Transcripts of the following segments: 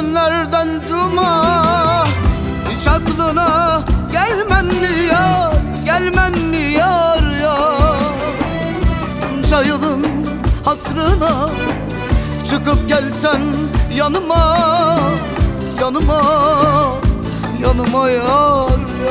günlerden cuma, hiç aklına gelmem mi yar, gelmem mi yar ya? Bunca yılın hatırına çıkıp gelsen yanıma, yanıma, yanıma yar ya.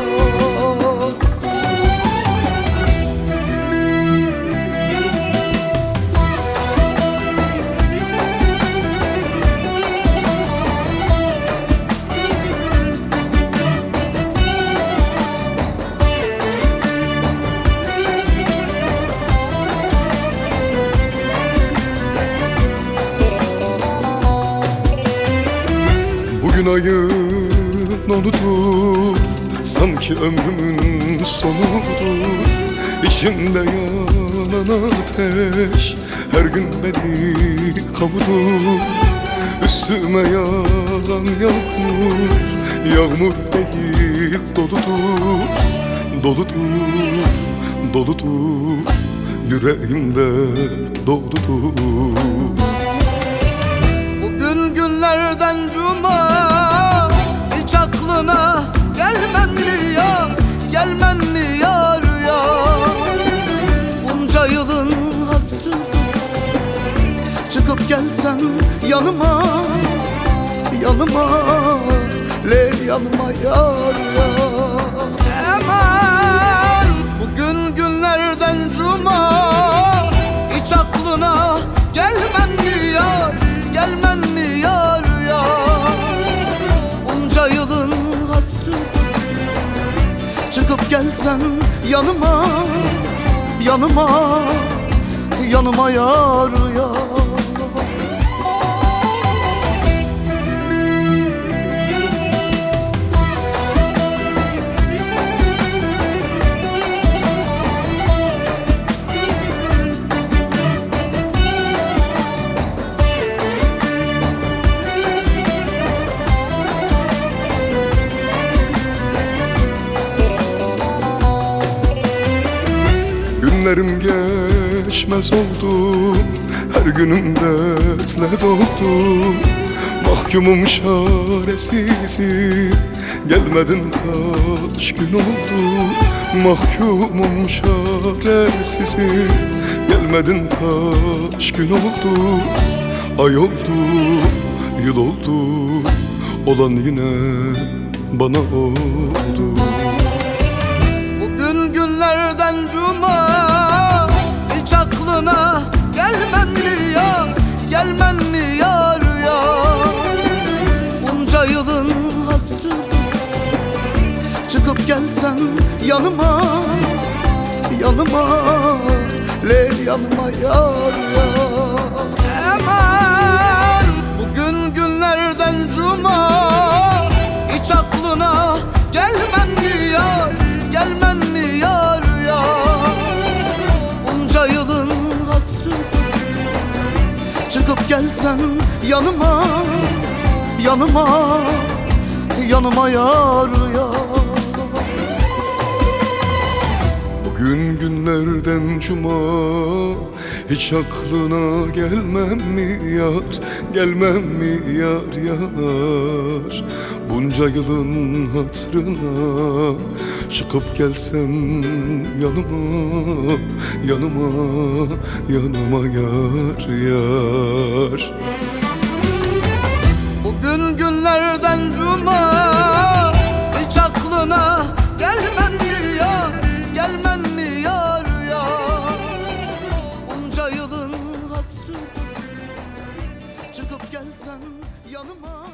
Bugün ayın onudur, sanki ömrümün sonudur. İçimde yanan ateş her gün beni kavurur. Üstüme yağan yağmur, yağmur değil doludur. Doludur, doludur, yüreğimde doludur. Bugün günlerden cuma, hiç aklına gelmem mi yar, gelmem mi yar ya? Bunca yılın hatırı çıkıp gelsen yanıma, yanıma, le yanıma yar ya. Aman bugün günlerden cuma, hiç aklına gelmem mi yar, gelmem mi yar ya? Bunca yılın hatırı çıkıp gelsen yanıma, yanıma, yanıma yar ya. Günlerim geçmez oldu, her günüm dertle doldu. Mahkumum çaresizim, gelmedin kaç gün oldu. Mahkumum çaresizim, gelmedin kaç gün oldu. Ay oldu, yıl oldu, olan yine bana oldu. Bugün günlerden cuma, hiç aklına gelmem mi yar, gelmem mi yar ya? Bunca yılın hatırı çıkıp gelsen yanıma, yanıma, le yanıma yar ya. Aman bugün günlerden cuma, hiç aklına gelmem mi yar, gelmem mi yar ya? Bunca yılın hatırı çıkıp gelsen yanıma, yanıma, yanıma yar ya. Bugün günlerden cuma, hiç aklına gelmem mi yar, gelmem mi yar yar? Bunca yılın hatırına çıkıp gelsen yanıma, yanıma, yanıma yar yar. Bugün günlerden cuma, hiç aklına gelmem mi yar, gelmem mi yar ya? Bunca yılın hatırı çıkıp gelsen yanıma.